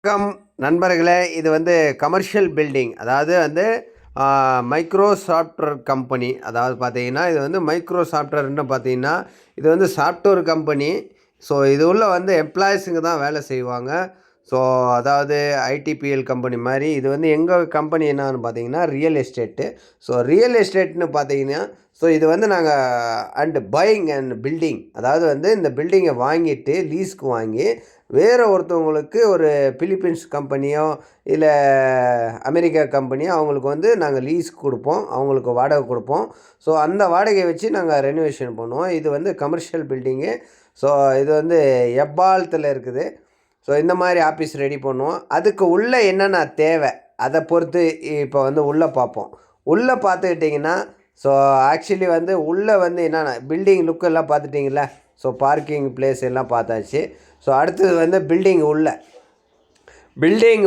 வணக்கம் நண்பர்களே. இது வந்து கமர்ஷியல் பில்டிங், அதாவது வந்து மைக்ரோ சாஃப்ட்வேர் கம்பெனி. அதாவது பார்த்தீங்கன்னா இது வந்து மைக்ரோ சாஃப்ட்வேர்னு பார்த்தீங்கன்னா இது வந்து சாஃப்ட்வேர் கம்பெனி. ஸோ இது உள்ள வந்து எம்ப்ளாயிஸுங்க தான் வேலை செய்வாங்க. ஸோ அதாவது ஐடிபிஎல் கம்பெனி மாதிரி. இது வந்து எங்கள் கம்பெனி என்னான்னு பார்த்தீங்கன்னா ரியல் எஸ்டேட்டு. ஸோ ரியல் எஸ்டேட்னு பார்த்தீங்கன்னா ஸோ இது வந்து நாங்கள் பையிங் அண்ட் பில்டிங், அதாவது வந்து இந்த பில்டிங்கை வாங்கிட்டு லீஸ்க்கு வாங்கி வேறு ஒருத்தவங்களுக்கு ஒரு பிலிப்பீன்ஸ் கம்பெனியோ இல்லை அமெரிக்கா கம்பெனியோ அவங்களுக்கு வந்து நாங்கள் லீஸ் கொடுப்போம், அவங்களுக்கு வாடகை கொடுப்போம். ஸோ அந்த வாடகையை வச்சு நாங்கள் ரெனோவேஷன் பண்ணுவோம். இது வந்து கமர்ஷியல் பில்டிங்கு. ஸோ இது வந்து எப்பாலத்தில் இருக்குது. ஸோ இந்த மாதிரி ஆஃபீஸ் ரெடி பண்ணுவோம். அதுக்கு உள்ளே என்னென்ன தேவை அதை பொறுத்து இப்போ வந்து உள்ளே பார்ப்போம். உள்ளே பார்த்துக்கிட்டிங்கன்னா ஸோ ஆக்சுவலி வந்து உள்ளே வந்து என்னென்ன பில்டிங் லுக்கெல்லாம் பார்த்துட்டிங்களா? ஸோ பார்க்கிங் பிளேஸ் எல்லாம் பார்த்தாச்சு. ஸோ அடுத்தது வந்து பில்டிங்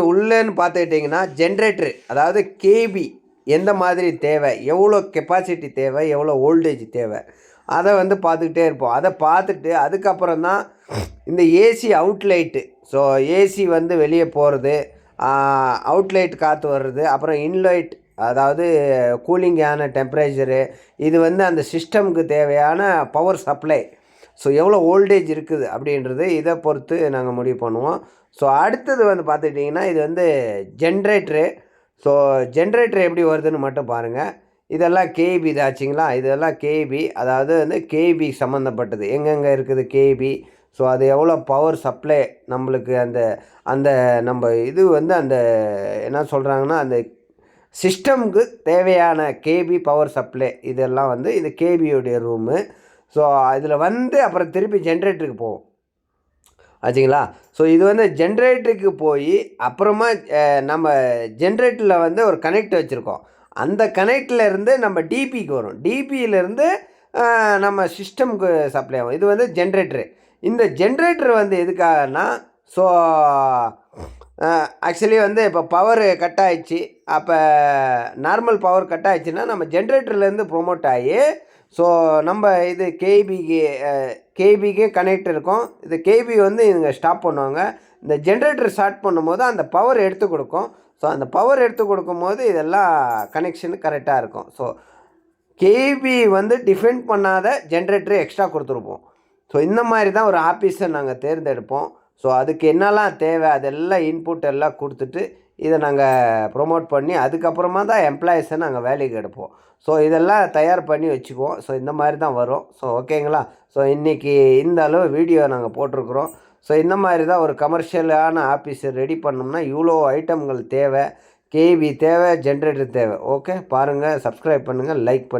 உள்ளேன்னு பார்த்துக்கிட்டிங்கன்னா ஜென்ரேட்டரு, அதாவது கேபி எந்த மாதிரி தேவை, எவ்வளோ கெப்பாசிட்டி தேவை, எவ்வளோ வோல்டேஜ் தேவை, அதை வந்து பார்த்துக்கிட்டே இருப்போம். அதை பார்த்துட்டு அதுக்கப்புறம் தான் இந்த ஏசி அவுட்லைட்டு. ஸோ ஏசி வந்து வெளியே போகிறது, அவுட்லைட் காற்று வர்றது, அப்புறம் இன்லைட் அதாவது கூலிங்கான டெம்பரேச்சரு, இது வந்து அந்த சிஸ்டமுக்கு தேவையான பவர் சப்ளை. ஸோ எவ்வளோ வோல்டேஜ் இருக்குது அப்படின்றது இதை பொறுத்து நாங்கள் முடிவு பண்ணுவோம். ஸோ அடுத்தது வந்து பார்த்துக்கிட்டிங்கன்னா இது வந்து ஜென்ரேட்ரு. ஸோ ஜென்ரேட்ரு எப்படி வருதுன்னு மட்டும் பாருங்கள். இதெல்லாம் கேபி இதாச்சுங்களா, இதெல்லாம் கேபி, அதாவது வந்து கேபி சம்மந்தப்பட்டது எங்கெங்கே இருக்குது கேபி. ஸோ அது எவ்வளோ பவர் சப்ளை நம்மளுக்கு அந்த அந்த நம்ம இது வந்து அந்த என்ன சொல்கிறாங்கன்னா அந்த சிஸ்டமுக்கு தேவையான கேபி பவர் சப்ளை இதெல்லாம் வந்து இது கேபியோடைய ரூமு. ஸோ இதில் வந்து அப்புறம் திருப்பி ஜென்ரேட்டருக்கு போவோம் ஆச்சுங்களா. ஸோ இது வந்து ஜென்ரேட்டருக்கு போய் அப்புறமா நம்ம ஜென்ரேட்டரில் வந்து ஒரு கனெக்ட் வச்சுருக்கோம். அந்த கனெக்டில் இருந்து நம்ம டிபிக்கு வரும், டிபியிலேருந்து நம்ம சிஸ்டமுக்கு சப்ளை ஆகும். இது வந்து ஜென்ரேட்டரு. இந்த ஜென்ரேட்டர் வந்து எதுக்காகனா ஸோ ஆக்சுவலி வந்து இப்போ பவர் கட் ஆகிடுச்சு, அப்போ நார்மல் பவர் கட் ஆகிடுச்சின்னா நம்ம ஜென்ரேட்டர்லேருந்து ப்ரொமோட் ஆகி ஸோ நம்ம இது கேபிக்கு கனெக்ட் இருக்கும். இது கேபி வந்து இவங்க ஸ்டாப் பண்ணுவாங்க. இந்த ஜென்ரேட்டர் ஸ்டார்ட் பண்ணும்போது அந்த பவர் எடுத்து கொடுக்கும். ஸோ அந்த பவர் எடுத்து கொடுக்கும்போது இதெல்லாம் கனெக்ஷனு கரெக்டாக இருக்கும். ஸோ கேபி வந்து டிஃபெண்ட் பண்ணாத ஜென்ரேட்டரு எக்ஸ்ட்ரா கொடுத்துருப்போம். ஸோ இந்த மாதிரி தான் ஒரு ஆஃபீஸை நாங்கள் தேர்ந்தெடுப்போம். ஸோ அதுக்கு என்னெல்லாம் தேவை அதெல்லாம் இன்புட் எல்லாம் கொடுத்துட்டு இதை நாங்கள் ப்ரொமோட் பண்ணி அதுக்கப்புறமா தான் எம்ப்ளாயீஸை நாங்கள் வேலைக்கு எடுப்போம். ஸோ இதெல்லாம் தயார் பண்ணி வச்சுக்குவோம். ஸோ இந்த மாதிரி தான் வரும். ஸோ ஓகேங்களா. ஸோ இன்றைக்கி இந்த அளவு வீடியோ நாங்கள் போட்டிருக்குறோம். ஸோ இந்த மாதிரி தான் ஒரு கமர்ஷியலான ஆஃபீஸை ரெடி பண்ணோம்னா இவ்வளோ ஐட்டம்கள் தேவை, கேவி தேவை, ஜென்ரேட்டர் தேவை. ஓகே, பாருங்கள், சப்ஸ்கிரைப் பண்ணுங்கள், லைக் பண்ணுங்கள்.